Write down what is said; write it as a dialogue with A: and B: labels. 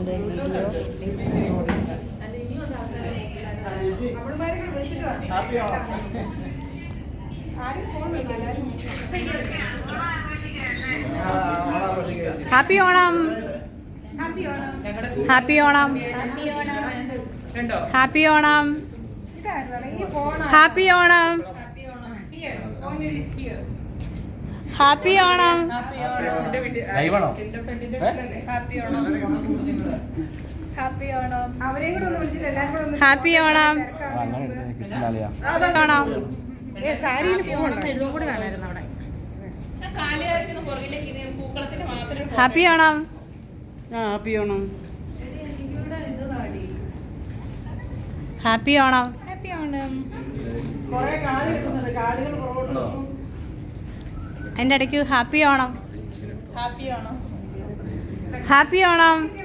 A: എൻ്റെ video. Happy Onam. Happy Onam. Happy Onam. Happy Onam. Happy Onam. Happy Onam. Onam. Happy Onam.
B: Happy Onam.
A: Happy Onam.
C: Happy Onam.
A: എൻ്റെ ഇടയ്ക്ക് happy Onam.
C: Happy Onam.
A: Happy Onam.